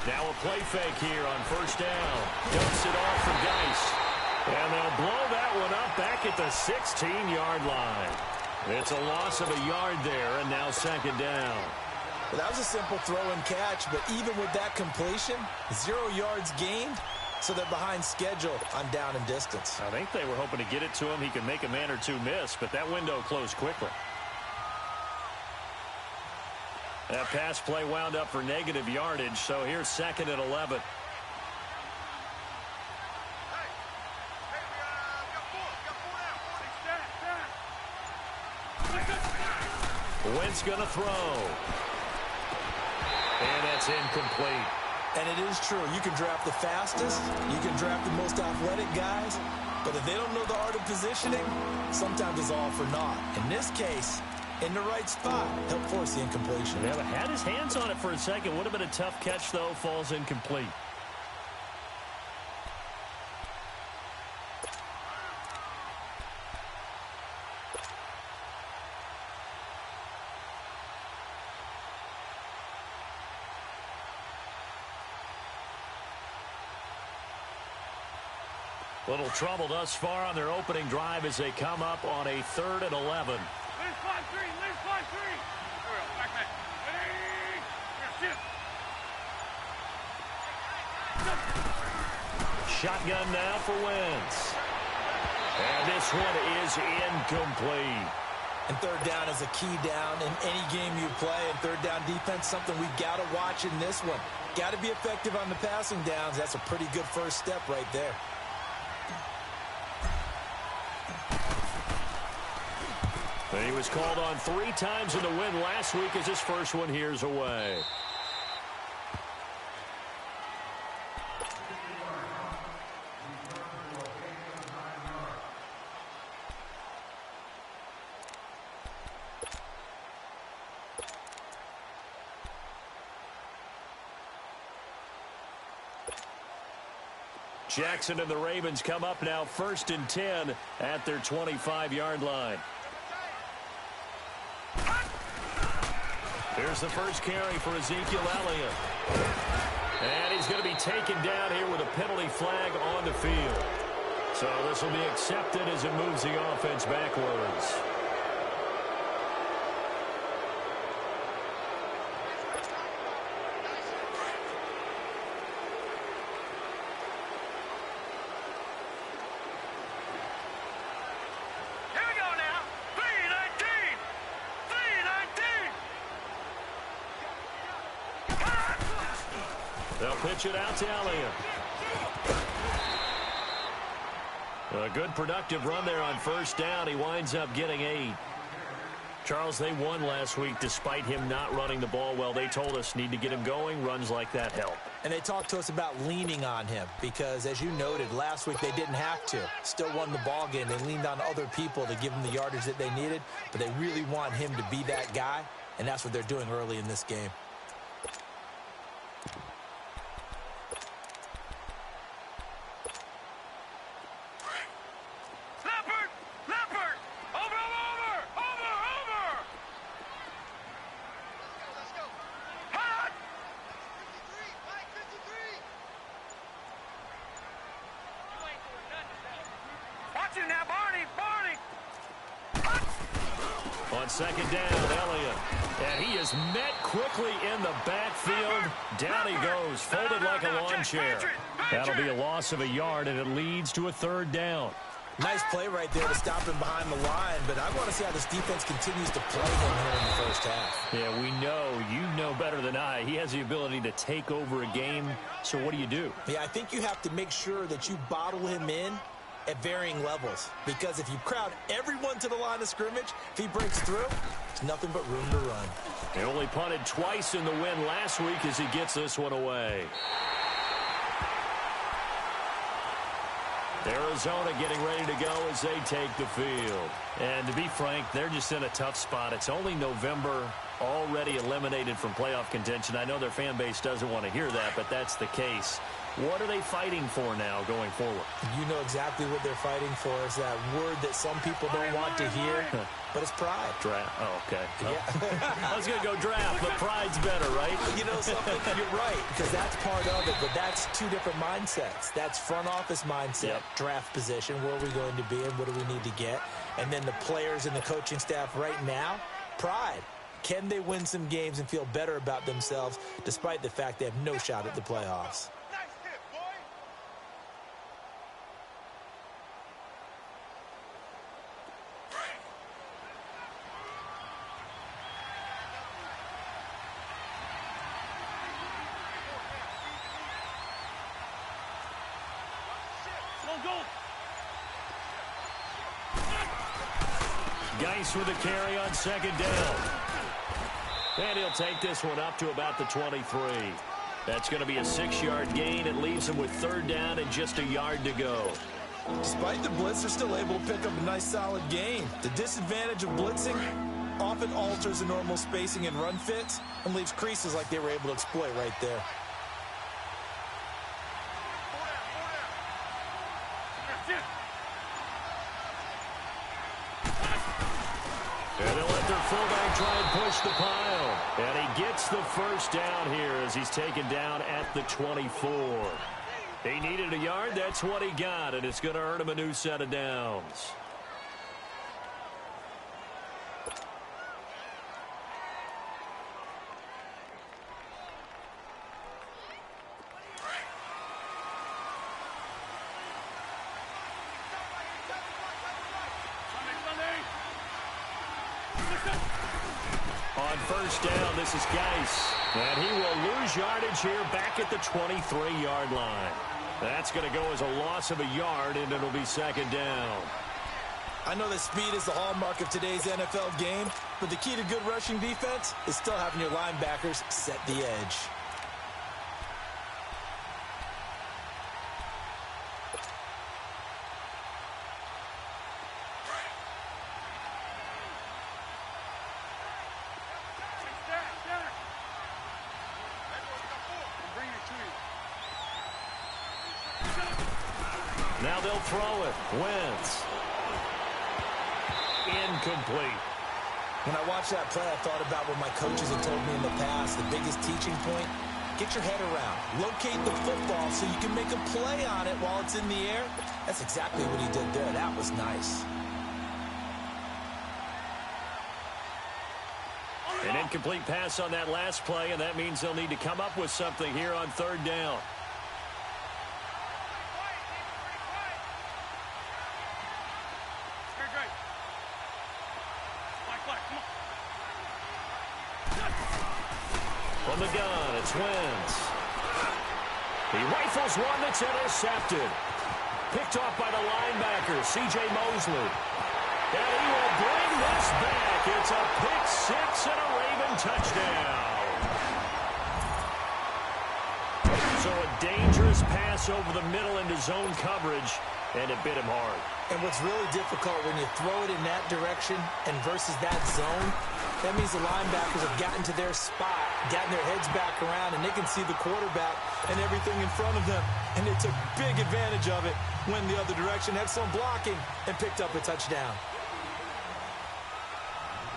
Now a play fake here on first down. Dumps it off for Geis. And they'll blow that one up back at the 16-yard line. It's a loss of a yard there, and now second down. Well, that was a simple throw and catch, but even with that completion, 0 yards gained, so they're behind schedule on down and distance. I think they were hoping to get it to him. He could make a man or two miss, but that window closed quickly. That pass play wound up for negative yardage, so here's second and 11. Wentz going to throw. And that's incomplete. And it is true. You can draft the fastest. You can draft the most athletic guys. But if they don't know the art of positioning, sometimes it's all for naught. In this case, in the right spot, help force the incompletion. Yeah, but had his hands on it for a second. Would have been a tough catch, though. Falls incomplete. Little trouble thus far on their opening drive as they come up on a 3rd and 11. Shotgun now for Wentz. And this one is incomplete. And third down is a key down in any game you play. And third down defense, something we got to watch in this one. Got to be effective on the passing downs. That's a pretty good first step right there. And he was called on 3 times in the win last week as his first one here's away. Jackson and the Ravens come up now 1st and 10 at their 25-yard line. Here's the first carry for Ezekiel Elliott. And he's going to be taken down here with a penalty flag on the field. So this will be accepted as it moves the offense backwards. They'll pitch it out to Elliott. A good productive run there on first down. He winds up getting 8. Charles, they won last week despite him not running the ball well. They told us need to get him going. Runs like that help. And they talked to us about leaning on him because, as you noted, last week they didn't have to. Still won the ball game. They leaned on other people to give them the yardage that they needed, but they really want him to be that guy, and that's what they're doing early in this game. On second down, Elliott. And he is met quickly in the backfield. Down he goes, folded like a lawn chair. That'll be a loss of a yard, and it leads to a 3rd down. Nice play right there to stop him behind the line, but I want to see how this defense continues to play him here in the first half. Yeah, we know. You know better than I. He has the ability to take over a game, so what do? Yeah, I think you have to make sure that you bottle him in at varying levels, because if you crowd everyone to the line of scrimmage, if he breaks through, there's nothing but room to run. He only punted twice in the win last week as he gets this one away. Arizona getting ready to go as they take the field. And to be frank, they're just in a tough spot. It's only November. already eliminated from playoff contention. I know their fan base doesn't want to hear that, but that's the case. What are they fighting for now going forward? You know exactly what they're fighting for. Is that word that some people don't want to hear, but it's pride. Draft. Oh, okay. Yeah. I was going to go draft, but pride's better, right? You know something? You're right, because that's part of it, but that's two different mindsets. That's front office mindset, draft position, where are we going to be and what do we need to get? And then the players and the coaching staff right now, pride. Can they win some games and feel better about themselves despite the fact they have no shot at the playoffs? Geis with a carry on second down. And he'll take this one up to about the 23. That's going to be a 6-yard gain. It leaves him with third down and just a yard to go. Despite the blitz, they're still able to pick up a nice solid gain. The disadvantage of blitzing often alters the normal spacing and run fits and leaves creases like they were able to exploit right there. And they'll let their fullback try and push the pile. And he gets the first down here as he's taken down at the 24. He needed a yard. That's what he got, and it's going to earn him a new set of downs. On first down, this is Geis. And he will lose yardage here back at the 23-yard line. That's going to go as a loss of a yard, and it'll be second down. I know that speed is the hallmark of today's NFL game, but the key to good rushing defense is still having your linebackers set the edge. Now they'll throw it. Wentz. Incomplete. When I watched that play, I thought about what my coaches have told me in the past. The biggest teaching point, get your head around. Locate the football so you can make a play on it while it's in the air. That's exactly what he did there. That was nice. An incomplete pass on that last play, and that means they'll need to come up with something here on third down. From the gun, it's Wentz. He rifles one that's intercepted. Picked off by the linebacker, C.J. Mosley. And he will bring this back. It's a pick six and a Raven touchdown. So a dangerous pass over the middle into zone coverage, and it bit him hard. And what's really difficult when you throw it in that direction and versus that zone, that means the linebackers have gotten to their spot, gotten their heads back around, and they can see the quarterback and everything in front of them. And they took big advantage of it, went the other direction, excellent blocking, and picked up a touchdown.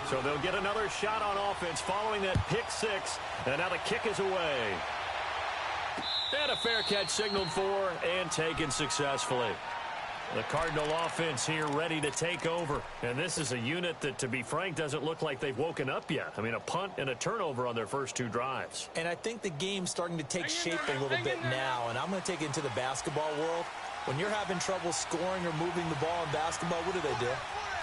So they'll get another shot on offense following that pick six, and now the kick is away. And a fair catch signaled for and taken successfully. The Cardinal offense here ready to take over. And this is a unit that, to be frank, doesn't look like they've woken up yet. I mean, a punt and a turnover on their first two drives. And I think the game's starting to take shape a little bit now. And I'm going to take it into the basketball world. When you're having trouble scoring or moving the ball in basketball, what do?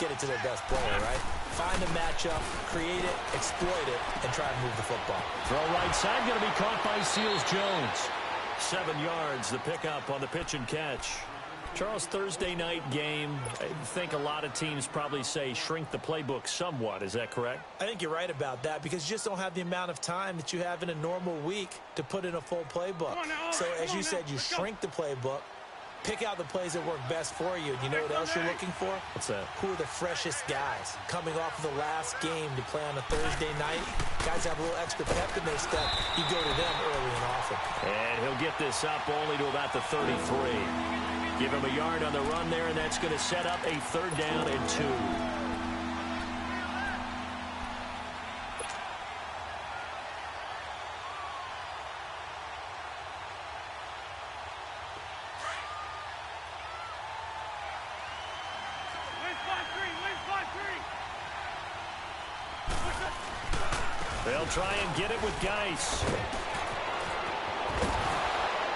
Get it to their best player, right? Find a matchup, create it, exploit it, and try and move the football. Throw right side, going to be caught by Seals-Jones. 7 yards, the pickup on the pitch and catch. Charles, Thursday night game, I think a lot of teams probably say shrink the playbook somewhat. Is that correct? I think you're right about that because you just don't have the amount of time that you have in a normal week to put in a full playbook. So as you said, you shrink the playbook, Pick out the plays that work best for you. And you know what else you're looking for? What's that? Who are the freshest guys? Coming off of the last game to play on a Thursday night, guys have a little extra pep in their step. You go to them early and often. And he'll get this up only to about the 33. Give him a yard on the run there, and that's going to set up a 3rd down and 2. They'll try and get it with Geis.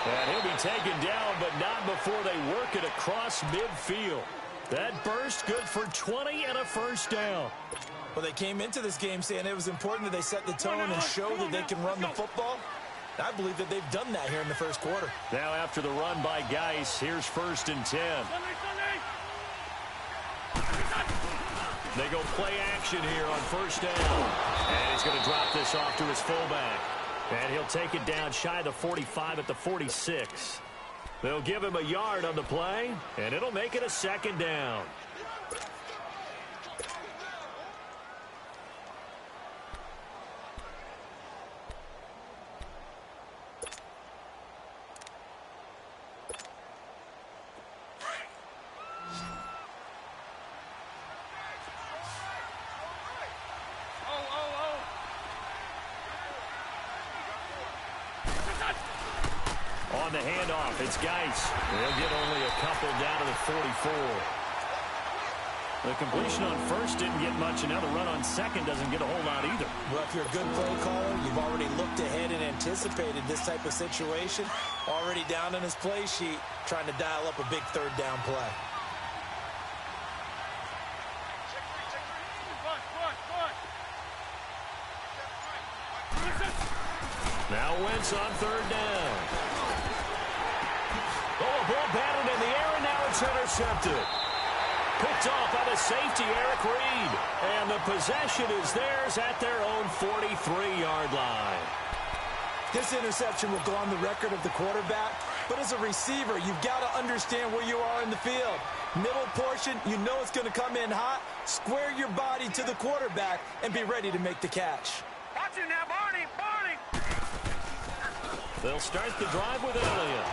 And he'll be taken down, but not before they work it across midfield. That burst good for 20 and a 1st down. Well, they came into this game saying it was important that they set the tone and show that they can run the football. I believe that they've done that here in the 1st quarter. Now after the run by Geis, here's 1st and 10. They go play action here on 1st down. And he's going to drop this off to his fullback. And he'll take it down shy of the 45 at the 46. They'll give him a yard on the play, and it'll make it a 2nd down. On the handoff, it's Geis. They'll get only a couple down to the 44. The completion on 1st didn't get much, and now the run on 2nd doesn't get a whole lot either. Well, if you're a good play caller, you've already looked ahead and anticipated this type of situation. Already down in his play sheet, trying to dial up a big 3rd down play. Now Wentz on 3rd down. Oh, a ball batted in the air, and now it's intercepted. Picked off by the safety, Eric Reed. And the possession is theirs at their own 43-yard line. This interception will go on the record of the quarterback, but as a receiver, you've got to understand where you are in the field. Middle portion, you know it's going to come in hot. Square your body to the quarterback and be ready to make the catch. Watch it now, Barney! They'll start the drive with Elliott.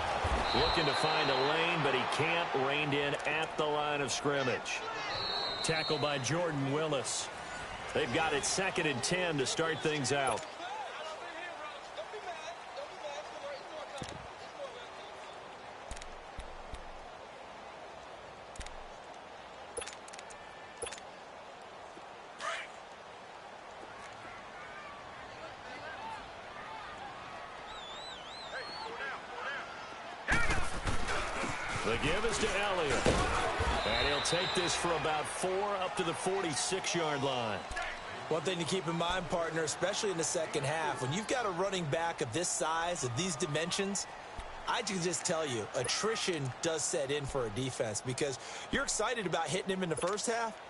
Looking to find a lane, but he can't. Reined in at the line of scrimmage. Tackled by Jordan Willis. They've got it 2nd and 10 to start things out. The give is to Elliott. And he'll take this for about 4 up to the 46-yard line. One thing to keep in mind, partner, especially in the 2nd half, when you've got a running back of this size, of these dimensions, I can just tell you, attrition does set in for a defense because you're excited about hitting him in the 1st half.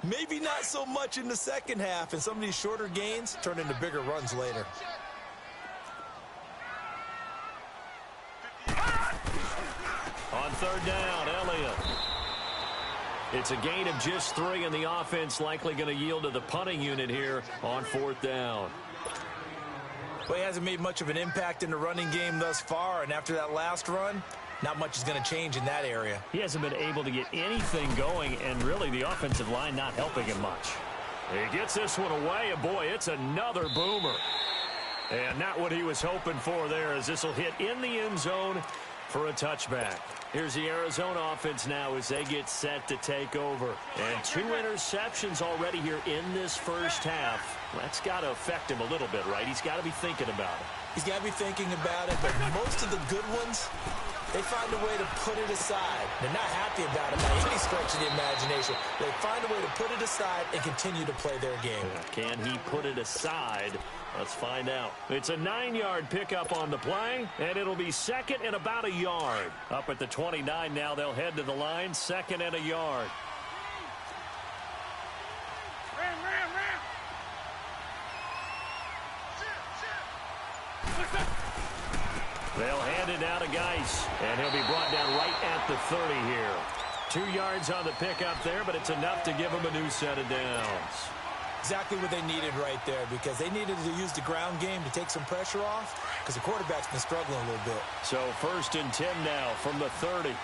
Maybe not so much in the 2nd half, and some of these shorter gains turn into bigger runs later. On 3rd down, Elliott. It's a gain of just 3, and the offense likely going to yield to the punting unit here on 4th down. Well, he hasn't made much of an impact in the running game thus far, and after that last run, not much is going to change in that area. He hasn't been able to get anything going, and really the offensive line not helping him much. He gets this one away, and boy, it's another boomer. And not what he was hoping for there, as this will hit in the end zone for a touchback. Here's the Arizona offense now as they get set to take over. And 2 interceptions already here in this 1st half. That's got to affect him a little bit, right? He's got to be thinking about it. He's got to be thinking about it, but most of the good ones, they find a way to put it aside. They're not happy about it by any stretch of the imagination. They find a way to put it aside and continue to play their game. Can he put it aside? Let's find out. It's a 9-yard pickup on the play, and it'll be 2nd and about a yard. Up at the 29 now, they'll head to the line, 2nd and a yard. They'll hand it now to Geis, and he'll be brought down right at the 30 here. 2 yards on the pickup there, but it's enough to give them a new set of downs. Exactly what they needed right there, because they needed to use the ground game to take some pressure off, because the quarterback's been struggling a little bit. So 1st and 10 now from the 30.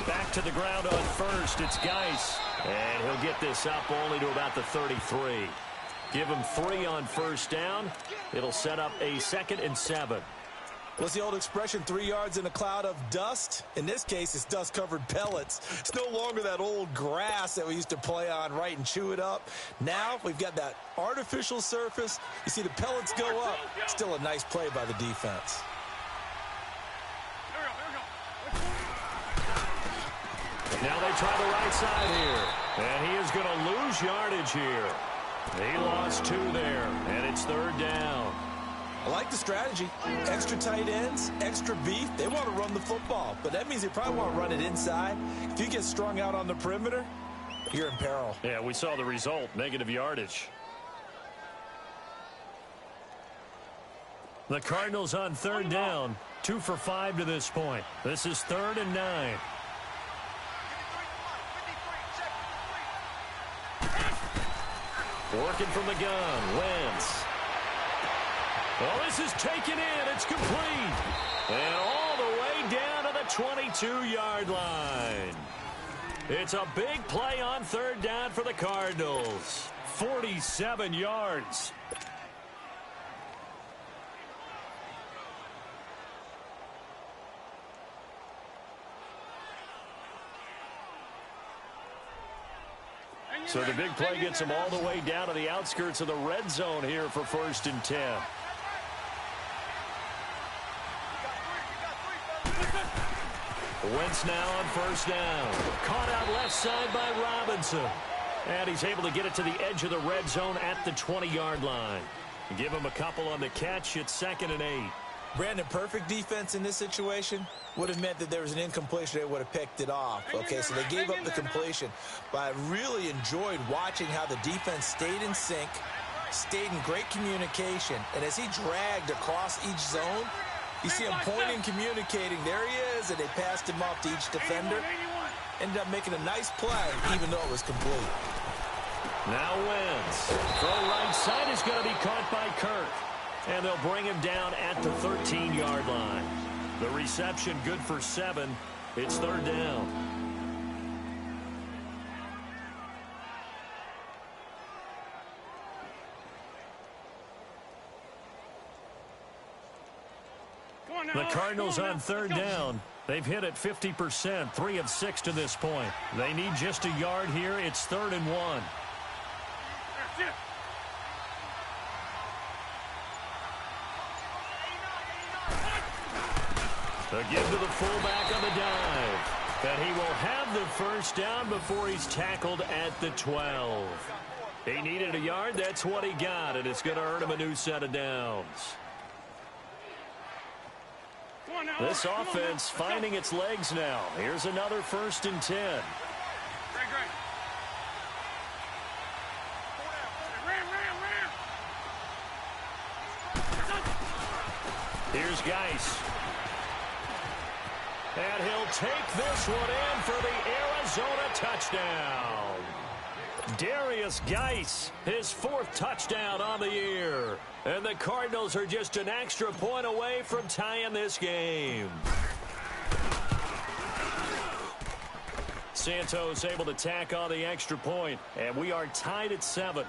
Back to the ground on 1st. It's Geis. And he'll get this up only to about the 33. Give him 3 on 1st down. It'll set up a 2nd and 7. What's the old expression, 3 yards in a cloud of dust? In this case, it's dust-covered pellets. It's no longer that old grass that we used to play on, right, and chew it up. Now we've got that artificial surface. You see the pellets go up. Still a nice play by the defense. Now they try the right side here. And he is going to lose yardage here. He lost 2 there, and it's 3rd down. I like the strategy. Extra tight ends, extra beef. They want to run the football, but that means they probably want to run it inside. If you get strung out on the perimeter, you're in peril. Yeah, we saw the result, negative yardage. The Cardinals on 3rd down, 2 for 5 to this point. This is 3rd and 9. Working from the gun, Wentz. Well, this is taken in. It's complete. And all the way down to the 22-yard line. It's a big play on 3rd down for the Cardinals. 47 yards. So the big play gets them all the way down to the outskirts of the red zone here for 1st and 10. Wentz now on 1st down. Caught out left side by Robinson. And he's able to get it to the edge of the red zone at the 20-yard line. Give him a couple on the catch. It's 2nd and 8. Brandon, perfect defense in this situation would have meant that there was an incompletion. They would have picked it off. Okay, so they gave up the completion. But I really enjoyed watching how the defense stayed in sync, stayed in great communication. And as he dragged across each zone, you see him pointing, communicating. There he is, and they passed him off to each defender. Ended up making a nice play, even though it was complete. Now Wentz. Throw right side is going to be caught by Kirk. And they'll bring him down at the 13-yard line. The reception good for 7. It's 3rd down. The Cardinals on 3rd down. They've hit it 50%, 3 of 6 to this point. They need just a yard here. It's 3rd and 1. Again to the fullback on the dive. And he will have the 1st down before he's tackled at the 12. He needed a yard. That's what he got, and it's going to earn him a new set of downs. This offense finding its legs now. Here's another 1st and 10. Here's Geis. And he'll take this one in for the Arizona touchdown. Darius Geis, his 4th touchdown on the year. And the Cardinals are just an extra point away from tying this game. Santos able to tack on the extra point, and we are tied at 7.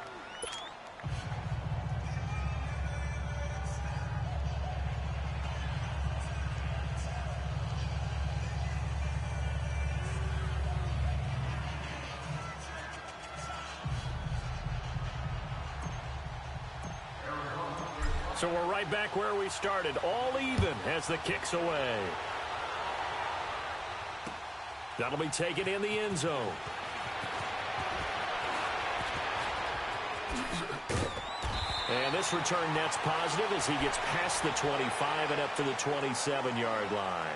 So we're right back where we started, all even as the kick's away. That'll be taken in the end zone. And this return net's positive as he gets past the 25 and up to the 27-yard line.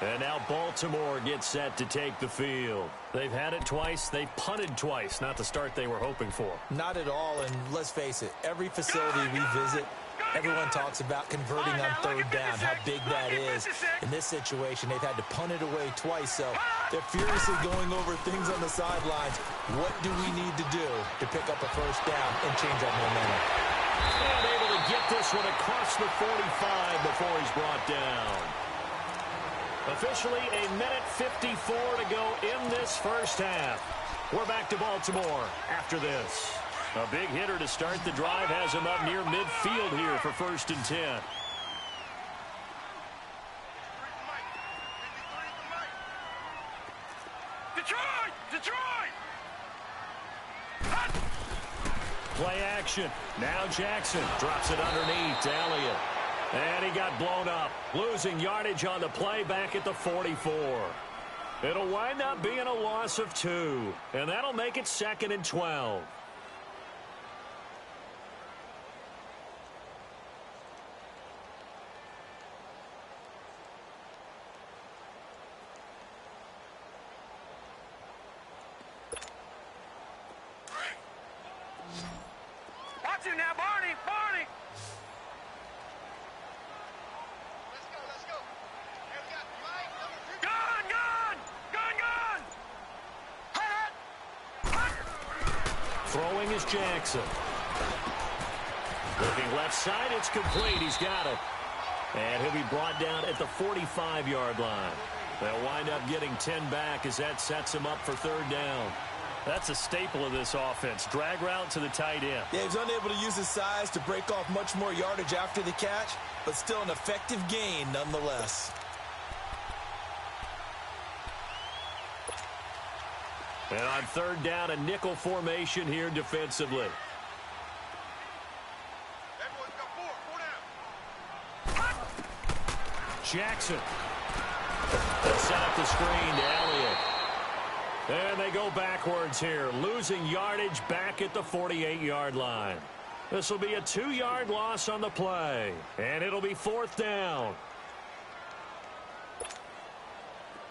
And now Baltimore gets set to take the field. They've had it twice. They've punted twice. Not the start they were hoping for. Not at all, and let's face it, every facility we visit, everyone talks about converting on third down, how big that is. In this situation, they've had to punt it away twice, so they're furiously going over things on the sidelines. What do we need to do to pick up a first down and change our momentum? And able to get this one across the 45 before he's brought down. Officially, a minute 54 to go in this first half. We're back to Baltimore after this. A big hitter to start the drive has him up near midfield here for 1st and 10. Detroit! Play action. Now Jackson drops it underneath to Elliott. And he got blown up, losing yardage on the play back at the 44. It'll wind up being a loss of 2, and that'll make it 2nd and 12. Watch him now, Barney! Throwing is Jackson. Looking left side, it's complete. He's got it. And he'll be brought down at the 45-yard line. They'll wind up getting 10 back as that sets him up for 3rd down. That's a staple of this offense. Drag route to the tight end. Yeah, he's unable to use his size to break off much more yardage after the catch, but still an effective gain nonetheless. And on 3rd down, a nickel formation here defensively. Jackson. They'll set up the screen to Elliott. And they go backwards here, losing yardage back at the 48-yard line. This will be a 2-yard loss on the play, and it'll be 4th down.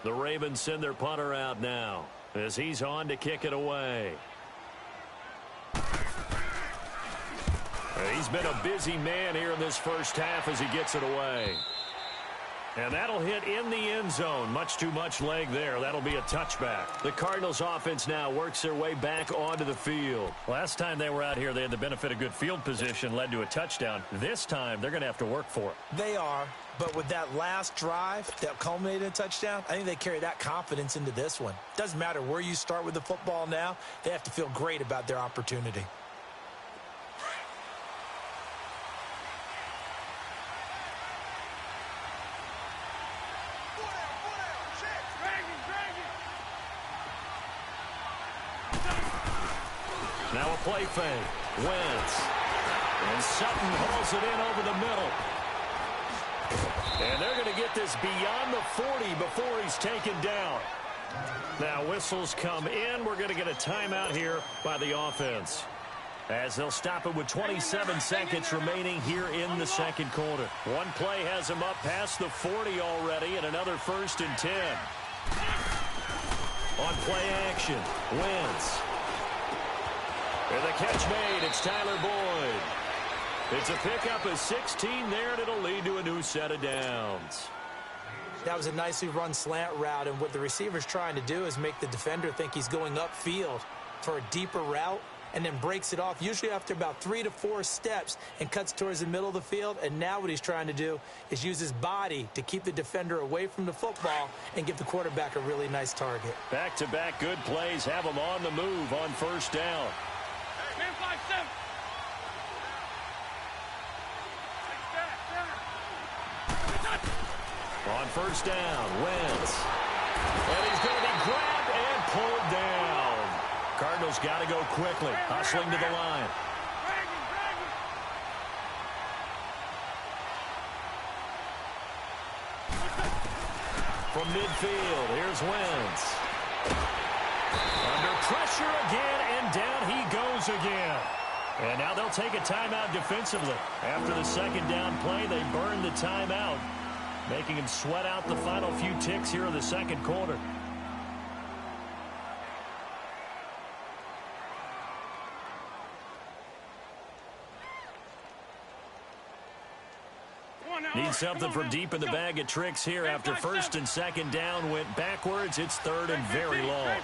The Ravens send their punter out now as he's on to kick it away. He's been a busy man here in this first half as he gets it away. And that'll hit in the end zone. Much too much leg there. That'll be a touchback. The Cardinals offense now works their way back onto the field. Last time they were out here, they had the benefit of good field position, led to a touchdown. This time, they're going to have to work for it. They are, but with that last drive that culminated in a touchdown, I think they carry that confidence into this one. Doesn't matter where you start with the football now. They have to feel great about their opportunity. Now a play fake. Wentz. And Sutton hauls it in over the middle. And they're going to get this beyond the 40 before he's taken down. Now whistles come in. We're going to get a timeout here by the offense, as they'll stop it with 27 seconds remaining here in the second quarter. One play has him up past the 40 already, and another 1st and 10. On play action, Wentz. And the catch made. It's Tyler Boyd. It's a pickup of 16 there, and it'll lead to a new set of downs. That was a nicely run slant route, and what the receiver's trying to do is make the defender think he's going upfield for a deeper route, and then breaks it off, usually after about 3 to 4 steps, and cuts towards the middle of the field. And now what he's trying to do is use his body to keep the defender away from the football and give the quarterback a really nice target. Back-to-back good plays have him on the move on 1st down. On 1st down, Wentz. And he's going to be grabbed and pulled down. Cardinals got to go quickly, hustling to the line. From midfield, here's Wentz. Under pressure again, and down he goes again. And now they'll take a timeout defensively. After the 2nd down play, they burn the timeout. making him sweat out the final few ticks here in the second quarter. Needs something from deep in the bag of tricks here after first and second down went backwards. It's third and very long.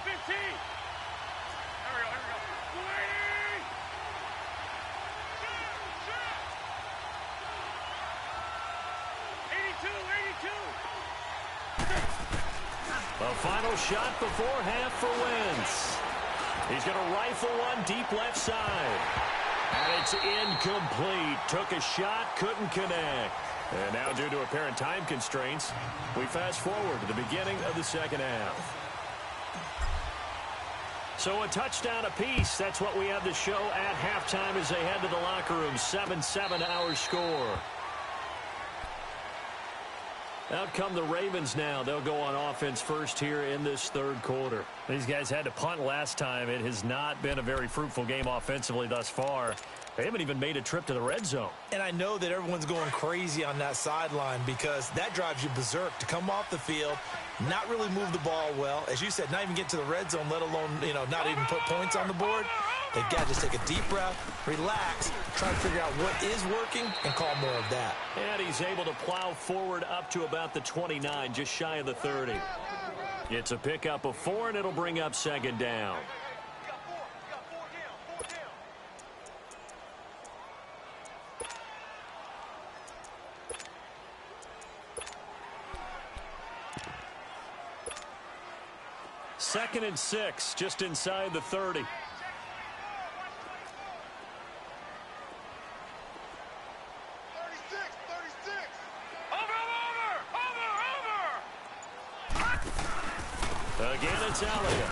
A final shot before half for Wentz. He's going to rifle one deep left side. And it's incomplete. Took a shot, couldn't connect. And now, due to apparent time constraints, we fast forward to the beginning of the second half. So a touchdown apiece. That's what we have to show at halftime as they head to the locker room. 7-7 our score. Out come the Ravens now. They'll go on offense first here in this third quarter. These guys had to punt last time. It has not been a very fruitful game offensively thus far. They haven't even made a trip to the red zone. And I know that everyone's going crazy on that sideline because that drives you berserk to come off the field, not really move the ball well. As you said, not even get to the red zone, let alone, not even put points on the board. They've got to just take a deep breath, relax, try to figure out what is working, and call more of that. And he's able to plow forward up to about the 29, just shy of the 30. It's a pickup of 4, and it'll bring up second down. Second and 6, just inside the 30. Again, it's Elliott.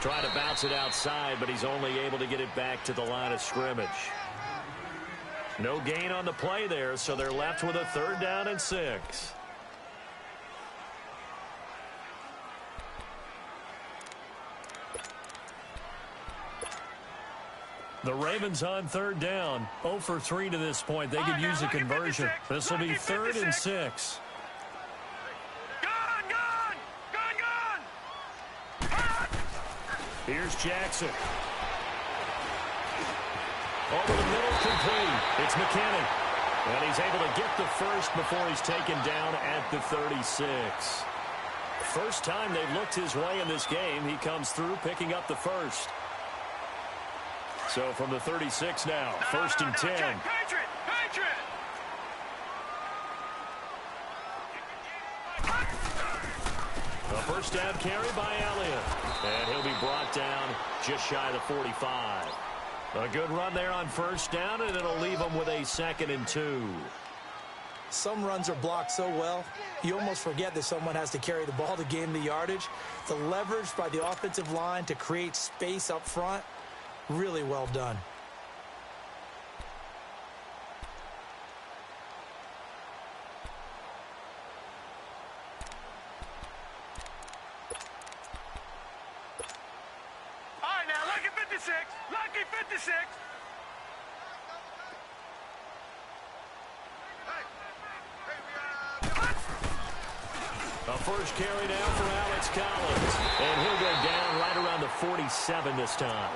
Trying to bounce it outside, but he's only able to get it back to the line of scrimmage. No gain on the play there, so they're left with a third down and 6. The Ravens on third down. 0 for 3 to this point. They could use a conversion. This will be third and 6. Here's Jackson. Over the middle, complete. It's McKinnon. And he's able to get the first before he's taken down at the 36. First time they've looked his way in this game. He comes through picking up the first. So from the 36 now, first and 10. A first down carry by Elliott. And he'll be brought down just shy of the 45. A good run there on first down, and it'll leave him with a second and 2. Some runs are blocked so well, you almost forget that someone has to carry the ball to gain the yardage. The leverage by the offensive line to create space up front, really well done. Lucky 56. A first carry down for Alex Collins. And he'll go down right around the 47 this time.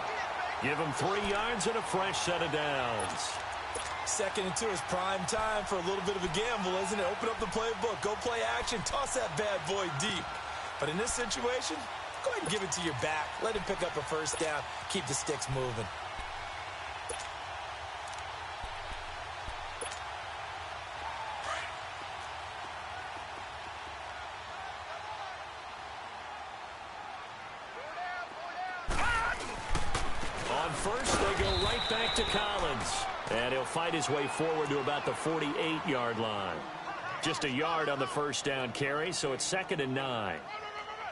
Give him 3 yards and a fresh set of downs. Second and 2 is prime time for a little bit of a gamble, isn't it? Open up the playbook, go play action, toss that bad boy deep. But in this situation, go ahead and give it to your back. Let him pick up a first down. Keep the sticks moving. On first, they go right back to Collins. And he'll fight his way forward to about the 48-yard line. Just a yard on the first down carry, so it's second and 9.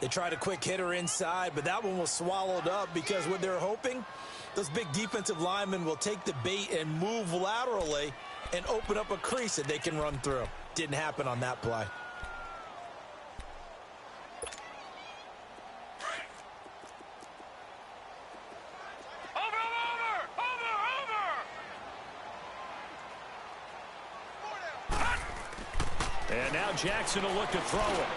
They tried a quick hitter inside, but that one was swallowed up because what they're hoping, those big defensive linemen will take the bait and move laterally and open up a crease that they can run through. Didn't happen on that play. And now Jackson will look to throw it.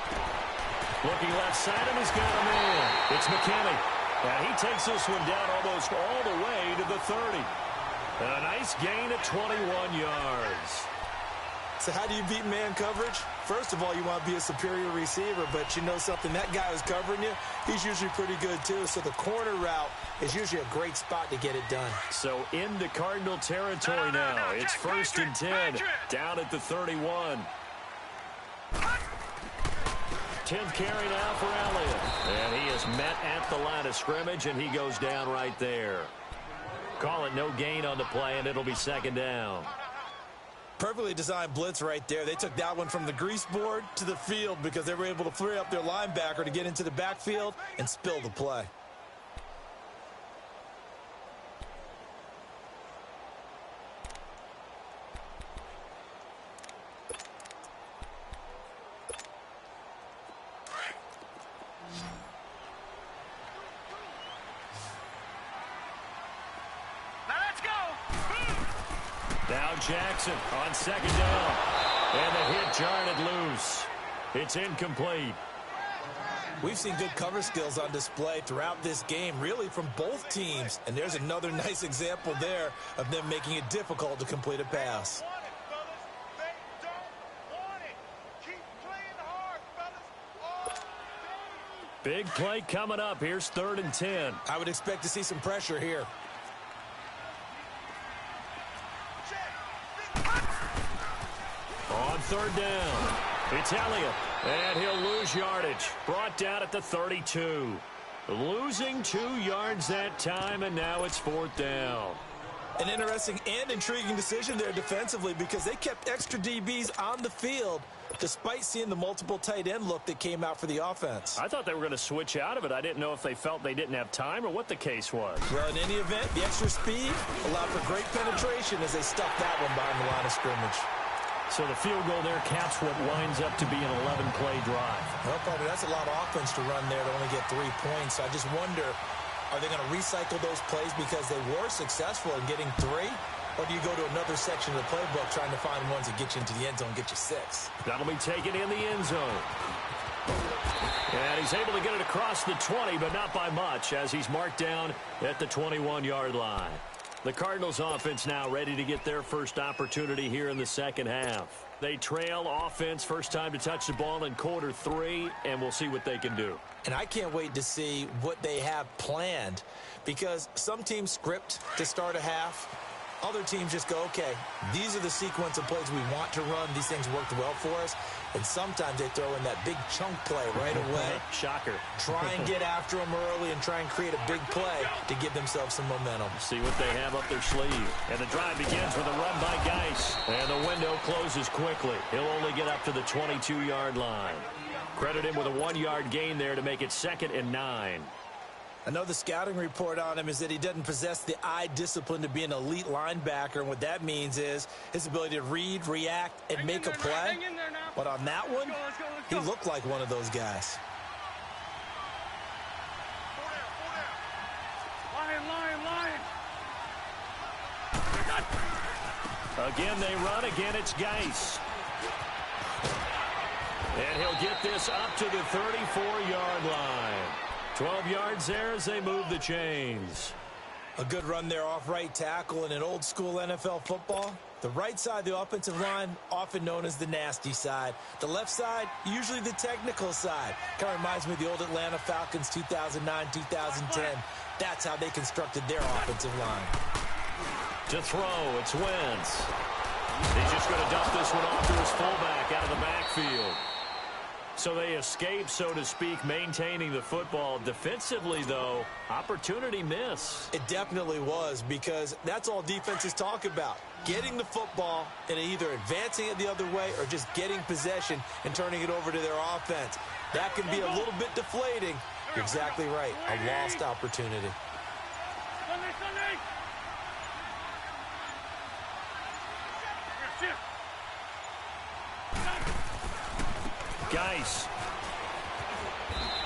Looking left side, and he's got him in. It's McKinney. And he takes this one down almost all the way to the 30. And a nice gain at 21 yards. So how do you beat man coverage? First of all, you want to be a superior receiver, but you know something, that guy who's covering you, he's usually pretty good too. So the corner route is usually a great spot to get it done. So into Cardinal territory now. It's 1st and 10, down at the 31. 10th carry now for Elliott. And he is met at the line of scrimmage, and he goes down right there. Call it no gain on the play, and it'll be 2nd down. Perfectly designed blitz right there. They took that one from the grease board to the field because they were able to free up their linebacker to get into the backfield and spill the play. Now Jackson on 2nd down. And the hit jarred it loose. It's incomplete. We've seen good cover skills on display throughout this game, really from both teams. And there's another nice example there of them making it difficult to complete a pass. Big play coming up. Here's 3rd and 10. I would expect to see some pressure here. On 3rd down, it's Elliott, and he'll lose yardage. Brought down at the 32. Losing 2 yards that time, and now it's 4th down. An interesting and intriguing decision there defensively because they kept extra DBs on the field despite seeing the multiple tight end look that came out for the offense. I thought they were going to switch out of it. I didn't know if they felt they didn't have time or what the case was. Well, in any event, the extra speed allowed for great penetration as they stuffed that one behind the line of scrimmage. So the field goal there caps what winds up to be an 11-play drive. Well, partner, that's a lot of offense to run there to only get 3 points. I just wonder, are they going to recycle those plays because they were successful in getting 3? Or do you go to another section of the playbook trying to find ones that get you into the end zone and get you 6? That'll be taken in the end zone. And he's able to get it across the 20, but not by much, as he's marked down at the 21-yard line. The Cardinals offense now ready to get their first opportunity here in the 2nd half. They trail offense, first time to touch the ball in quarter 3, and we'll see what they can do. And I can't wait to see what they have planned because some teams script to start a half. Other teams just go, okay, these are the sequence of plays we want to run. These things worked well for us. And sometimes they throw in that big chunk play right away. Shocker. Try and get after them early and try and create a big play to give themselves some momentum. See what they have up their sleeve. And the drive begins with a run by Geis. And the window closes quickly. He'll only get up to the 22-yard line. Credit him with a 1-yard gain there to make it 2nd and 9. I know the scouting report on him is that he doesn't possess the eye discipline to be an elite linebacker, and what that means is his ability to read, react, and make a play. But on that one, he looked like one of those guys. Again, they run. Again, it's Geis. And he'll get this up to the 34-yard line. 12 yards there as they move the chains. A good run there off right tackle in an old-school NFL football. The right side of the offensive line, often known as the nasty side. The left side, usually the technical side. Kind of reminds me of the old Atlanta Falcons 2009, 2010. That's how they constructed their offensive line. To throw, it's Wentz. He's just going to dump this one off to his fullback out of the backfield. So they escape, so to speak, maintaining the football. Defensively, though, opportunity miss. It definitely was, because that's all defenses talk about. Getting the football and either advancing it the other way or just getting possession and turning it over to their offense. That can be a little bit deflating. You're exactly right. A lost opportunity. Geis.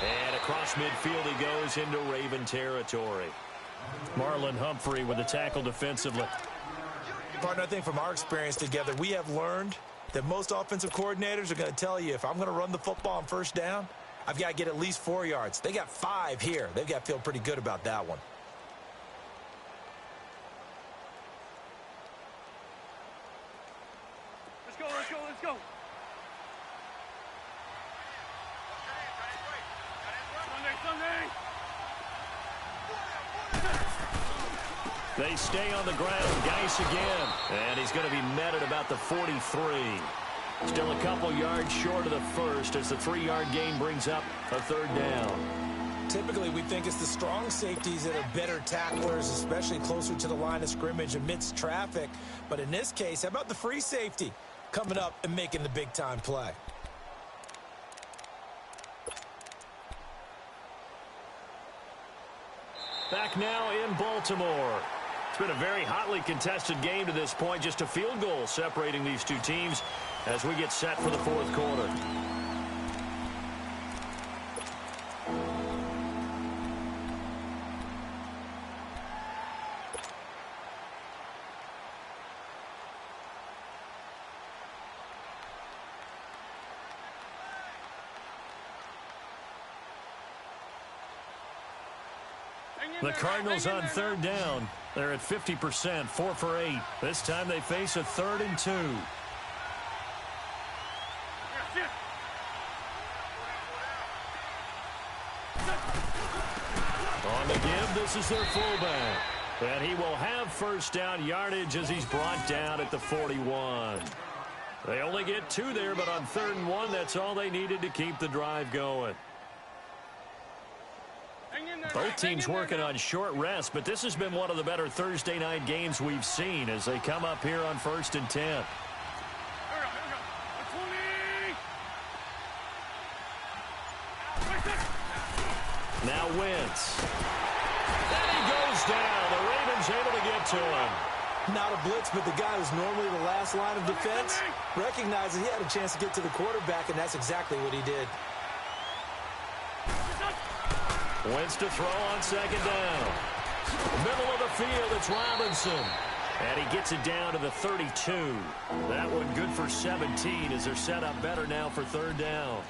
And across midfield he goes into Raven territory. Marlon Humphrey with the tackle defensively. Partner, I think from our experience together, we have learned that most offensive coordinators are going to tell you, if I'm going to run the football on first down, I've got to get at least 4 yards. They got 5 here. They've got to feel pretty good about that one. Let's go, let's go, let's go. Sunday. They stay on the ground. Geis again. And he's going to be met at about the 43. Still a couple yards short of the first as the 3-yard gain brings up a third down. Typically, we think it's the strong safeties that are better tacklers, especially closer to the line of scrimmage amidst traffic. But in this case, how about the free safety coming up and making the big-time play? Back now in Baltimore. It's been a very hotly contested game to this point. Just a field goal separating these two teams as we get set for the fourth quarter. The Cardinals on third down. They're at 50%, 4 for 8. This time they face a 3rd and 2. On the give, this is their fullback. And he will have first down yardage as he's brought down at the 41. They only get 2 there, but on 3rd and 1, that's all they needed to keep the drive going. Both teams working on short rest, but this has been one of the better Thursday night games we've seen as they come up here on 1st and 10. Now Wentz. And he goes down. The Ravens able to get to him. Not a blitz, but the guy who's normally the last line of defense recognizes he had a chance to get to the quarterback, and that's exactly what he did. Wentz to throw on 2nd down. Middle of the field, it's Robinson. And he gets it down to the 32. That one good for 17 as they're set up better now for 3rd down.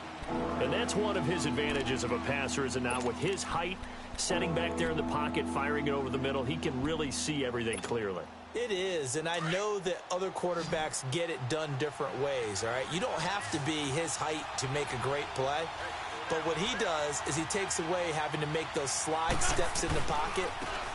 And that's one of his advantages of a passer, is it not? With his height, setting back there in the pocket, firing it over the middle, he can really see everything clearly. It is, and I know that other quarterbacks get it done different ways, all right? You don't have to be his height to make a great play. But what he does is he takes away having to make those slide steps in the pocket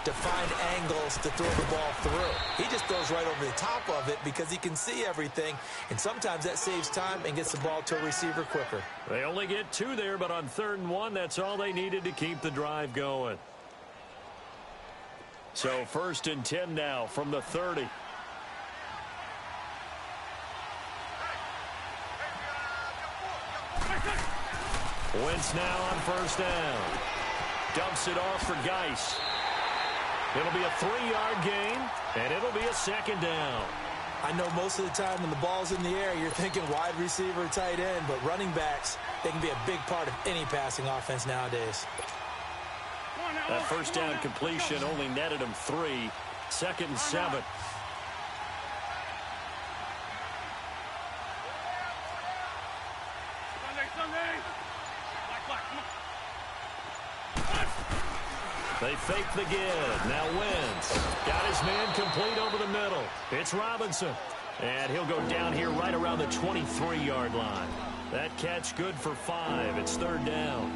to find angles to throw the ball through. He just throws right over the top of it because he can see everything, and sometimes that saves time and gets the ball to a receiver quicker. They only get 2 there, but on 3rd and 1, that's all they needed to keep the drive going. So 1st and 10 now from the 30. Wentz now on 1st down. Dumps it off for Geis. It'll be a 3-yard gain, and it'll be a 2nd down. I know most of the time when the ball's in the air, you're thinking wide receiver, tight end, but running backs, they can be a big part of any passing offense nowadays. That 1st down completion only netted him 3. 2nd and 7. They fake the give. Now Wentz got his man complete over the middle. It's Robinson. And he'll go down here right around the 23-yard line. That catch good for 5. It's 3rd down.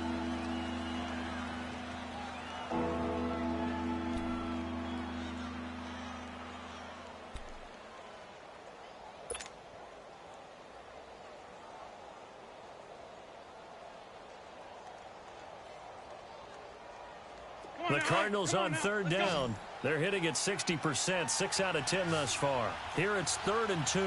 The Cardinals on 3rd down. They're hitting at 60%, 6 out of 10 thus far. Here it's 3rd and 2.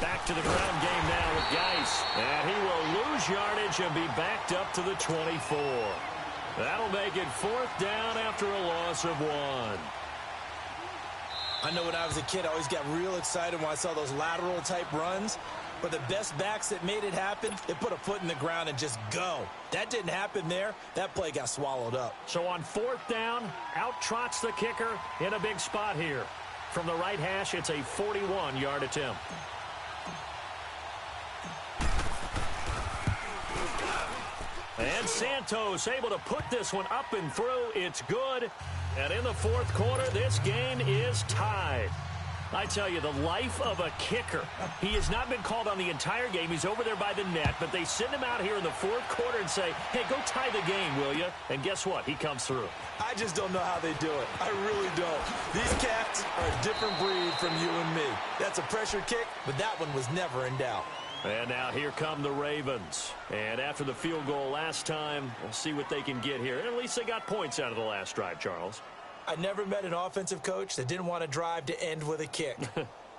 Back to the ground game now with Geis. And he will lose yardage and be backed up to the 24. That'll make it 4th down after a loss of 1. I know when I was a kid, I always got real excited when I saw those lateral type runs. But the best backs that made it happen, they put a foot in the ground and just go. That didn't happen there. That play got swallowed up. So on 4th down, out trots the kicker in a big spot here. From the right hash, it's a 41-yard attempt. And Santos able to put this one up and through. It's good. And in the 4th quarter, this game is tied. I tell you, the life of a kicker. He has not been called on the entire game. He's over there by the net, but they send him out here in the 4th quarter and say, hey, go tie the game, will you? And guess what? He comes through. I just don't know how they do it. I really don't. These cats are a different breed from you and me. That's a pressure kick, but that one was never in doubt. And now here come the Ravens. And after the field goal last time, we'll see what they can get here. At least they got points out of the last drive, Charles. I never met an offensive coach that didn't want to drive to end with a kick.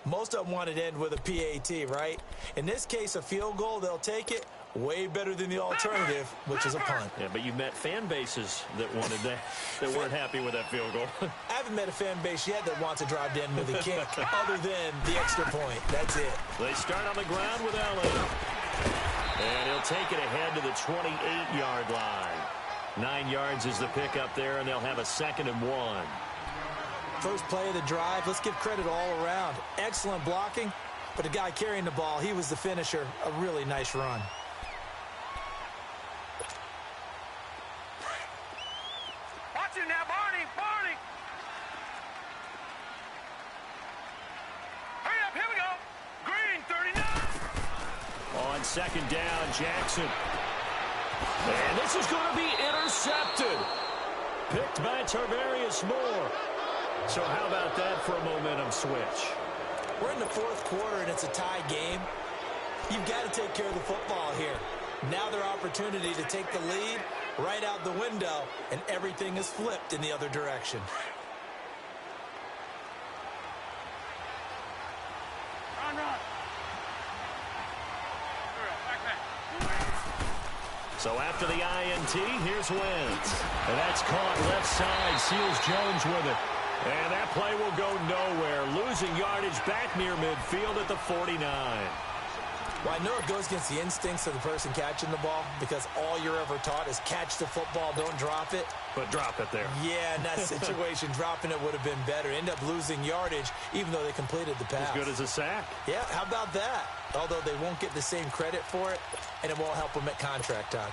Most of them wanted to end with a PAT, right? In this case, a field goal, they'll take it. Way better than the alternative, which is a punt. Yeah, but you met fan bases that wanted that, that weren't happy with that field goal. I haven't met a fan base yet that wants to drive to end with a kick, other than the extra point. That's it. They start on the ground with Allen. And he'll take it ahead to the 28-yard line. 9 yards is the pickup there, and they'll have a 2nd and 1. First play of the drive, let's give credit all around. Excellent blocking, but the guy carrying the ball, he was the finisher. A really nice run. Watch it now, Barney! Barney! Hurry up, here we go! Green, 39! On 2nd down, Jackson. And this is going to be intercepted. Picked by Tarvarius Moore. So how about that for a momentum switch? We're in the 4th quarter, and it's a tie game. You've got to take care of the football here. Now their opportunity to take the lead right out the window, and everything is flipped in the other direction. Run, run! So after the INT, here's Wentz. And that's caught left side. Seals Jones with it. And that play will go nowhere. Losing yardage back near midfield at the 49. Well, I know it goes against the instincts of the person catching the ball because all you're ever taught is catch the football, don't drop it. But drop it there. Yeah, in that situation, dropping it would have been better. End up losing yardage even though they completed the pass. As good as a sack. Yeah, how about that? Although they won't get the same credit for it, and it won't help them at contract time.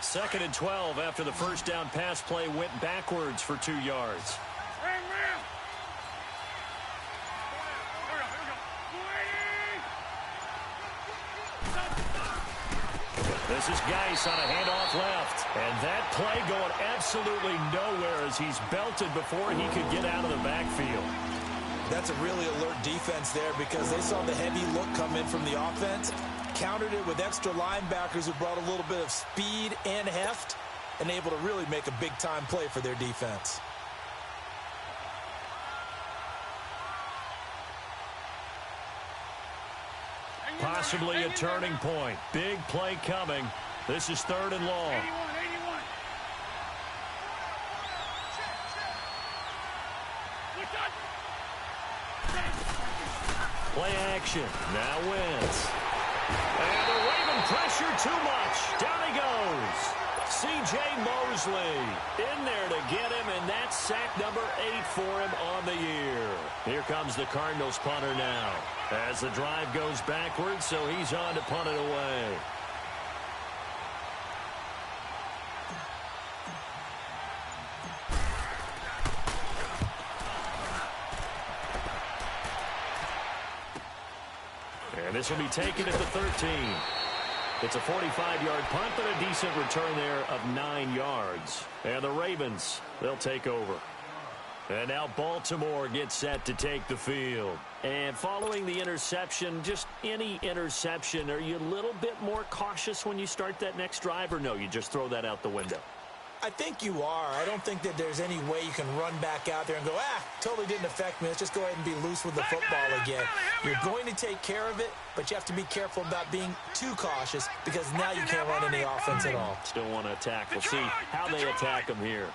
2nd and 12 after the first down pass play went backwards for 2 yards. Ram, ram! This is Geis on a handoff left. And that play going absolutely nowhere as he's belted before he could get out of the backfield. That's a really alert defense there because they saw the heavy look come in from the offense, countered it with extra linebackers who brought a little bit of speed and heft, and able to really make a big-time play for their defense. Possibly a turning point. Big play coming. This is 3rd and long. 81. Play action. Now Wentz. And the Raven pressure too much. Down he goes. C.J. Mosley in there to get him, and that's sack number 8 for him on the year. Here comes the Cardinals punter now. As the drive goes backwards, so he's on to punt it away. And this will be taken at the 13. It's a 45-yard punt, but a decent return there of 9 yards. And the Ravens, they'll take over. And now Baltimore gets set to take the field. And following the interception, just any interception, are you a little bit more cautious when you start that next drive, or no, you just throw that out the window? I think you are. I don't think that there's any way you can run back out there and go, totally didn't affect me. Let's just go ahead and be loose with the football again. You're going to take care of it, but you have to be careful about being too cautious because now you can't run any offense at all. Still want to attack. We'll see how they attack them here.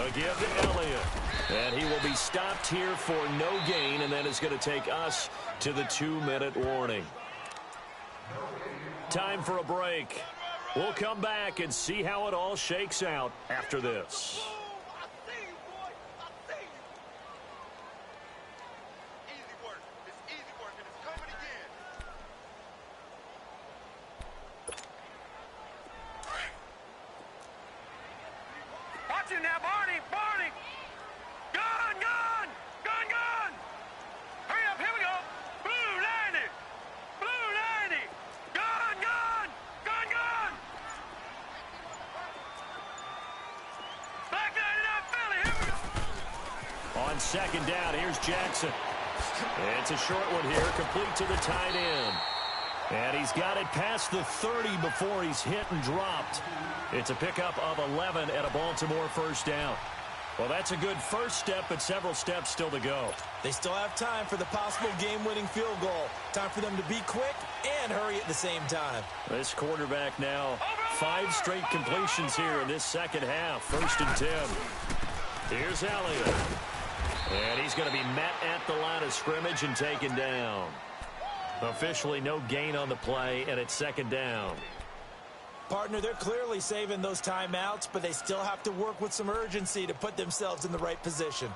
A give to Elliott. And he will be stopped here for no gain, and that is going to take us to the 2-minute warning. Time for a break. We'll come back and see how it all shakes out after this. Now, Barney! Barney! Gun! Gun! Gun! Gun! Hurry up! Here we go! Blue 90! Blue 90! Gun! Gun! Gun! Gun! Black 99 Philly! Here we go! On second down, here's Jackson. It's a short one here, complete to the tight end. And he's got it past the 30 before he's hit and dropped. It's a pickup of 11 and a Baltimore first down. Well, that's a good first step, but several steps still to go. They still have time for the possible game-winning field goal. Time for them to be quick and hurry at the same time. This quarterback now, 5 straight completions here in this second half. 1st and 10. Here's Elliott. And he's going to be met at the line of scrimmage and taken down. Officially no gain on the play, and it's 2nd down. Partner, they're clearly saving those timeouts, but they still have to work with some urgency to put themselves in the right position.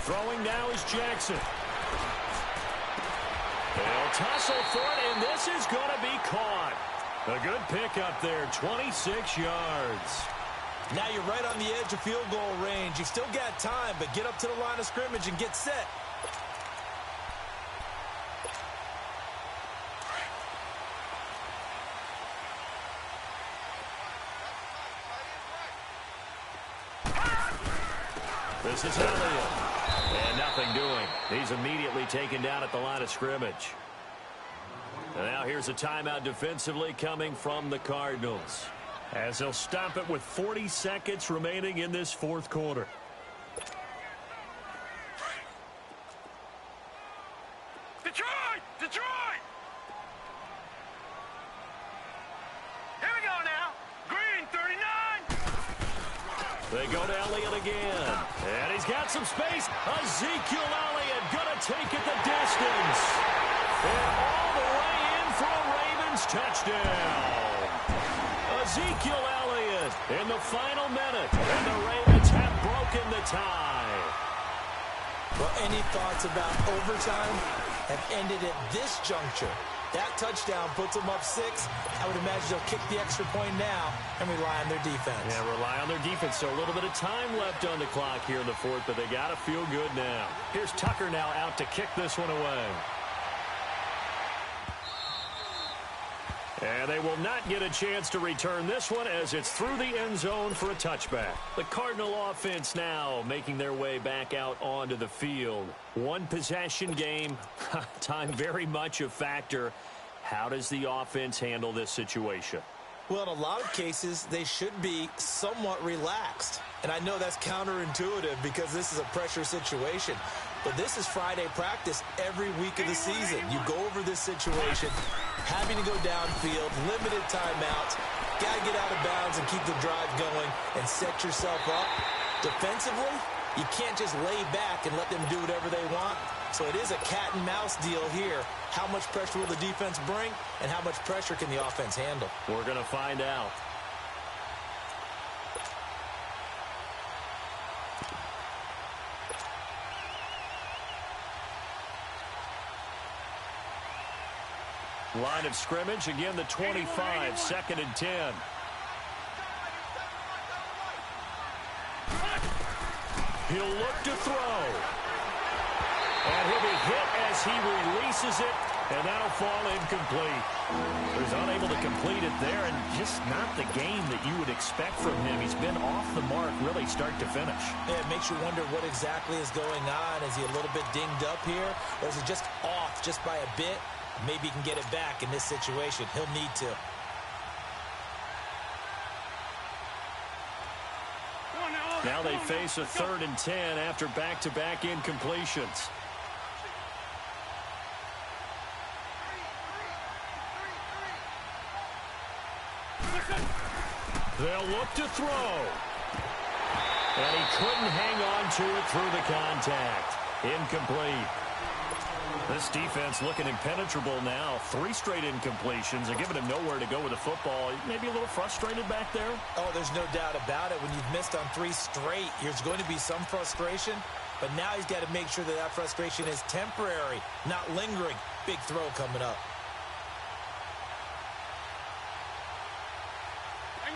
Throwing now is Jackson. They'll tussle for it, and this is going to be caught. A good pickup there, 26 yards. Now you're right on the edge of field goal range. You've still got time, but get up to the line of scrimmage and get set. This is Elliott. And nothing doing. He's immediately taken down at the line of scrimmage. And now here's a timeout defensively coming from the Cardinals, as they'll stop it with 40 seconds remaining in this 4th quarter. Detroit! Detroit! Here we go now. Green 39. They go to Elliott again. And he's got some space. Ezekiel Elliott going to take it the distance. And all the way in for a Ravens touchdown. Ezekiel Elliott in the final minute. And the Ravens have broken the tie. Well, any thoughts about overtime have ended at this juncture. That touchdown puts them up 6. I would imagine they'll kick the extra point now and rely on their defense. Yeah, rely on their defense. So a little bit of time left on the clock here in the 4th, but they got to feel good now. Here's Tucker now out to kick this one away. And they will not get a chance to return this one as it's through the end zone for a touchback. The Cardinal offense now making their way back out onto the field. One possession game, time very much a factor. How does the offense handle this situation? Well, in a lot of cases, they should be somewhat relaxed. And I know that's counterintuitive because this is a pressure situation. But this is Friday practice every week of the season. You go over this situation, having to go downfield, limited timeouts, got to get out of bounds and keep the drive going and set yourself up. Defensively, you can't just lay back and let them do whatever they want. So it is a cat and mouse deal here. How much pressure will the defense bring and how much pressure can the offense handle? We're going to find out. Line of scrimmage, again the 25, 2nd and 10. He'll look to throw. And he'll be hit as he releases it, and that'll fall incomplete. He's unable to complete it there, and just not the game that you would expect from him. He's been off the mark really start to finish. Yeah, it makes you wonder what exactly is going on. Is he a little bit dinged up here, or is he just off just by a bit? Maybe he can get it back in this situation. He'll need to. Now they face a 3rd and 10 after back-to-back incompletions. They'll look to throw. And he couldn't hang on to it through the contact. Incomplete. This defense looking impenetrable now. 3 straight incompletions. They're giving him nowhere to go with the football. Maybe a little frustrated back there. Oh, there's no doubt about it. When you've missed on 3 straight, there's going to be some frustration. But now he's got to make sure that that frustration is temporary, not lingering. Big throw coming up.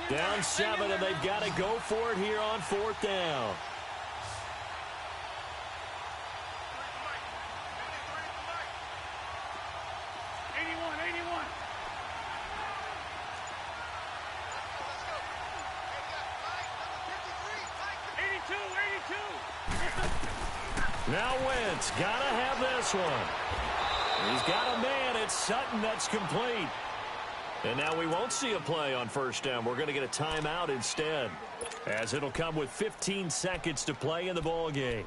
Down 7, and they've got to go for it here on 4th down. Now Wentz, gotta have this one. He's got a man. It's Sutton that's complete. And now we won't see a play on 1st down. We're going to get a timeout instead, as it'll come with 15 seconds to play in the ball game.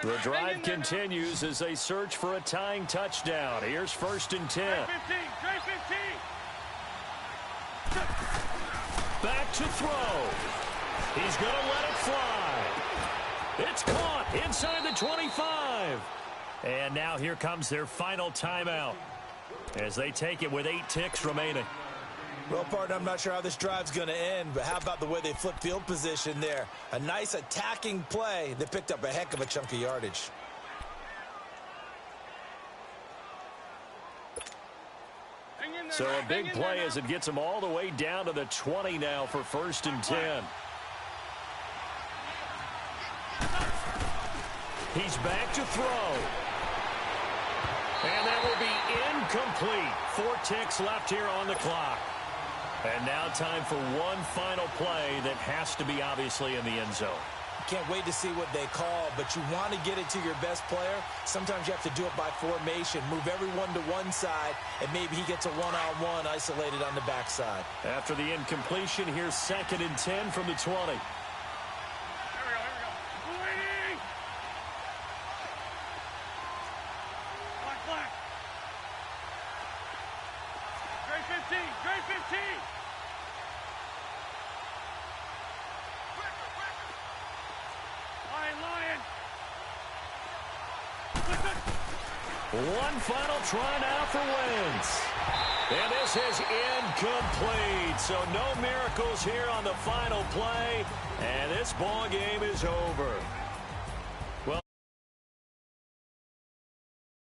The drive continues as they search for a tying touchdown. Here's 1st and 10. Back to throw. He's going to let it fly. It's caught inside the 25. And now here comes their final timeout as they take it with 8 ticks remaining. Well, partner, I'm not sure how this drive's going to end, but how about the way they flip field position there? A nice attacking play. They picked up a heck of a chunk of yardage. So a big play as it gets them all the way down to the 20 now for 1st and 10. He's back to throw. And that will be incomplete. 4 ticks left here on the clock. And now time for one final play that has to be obviously in the end zone. Can't wait to see what they call, but you want to get it to your best player. Sometimes you have to do it by formation. Move everyone to one side, and maybe he gets a one-on-one isolated on the backside. After the incompletion, here's 2nd and 10 from the 20. One final try now for Wentz. And this is incomplete. So no miracles here on the final play. And this ball game is over.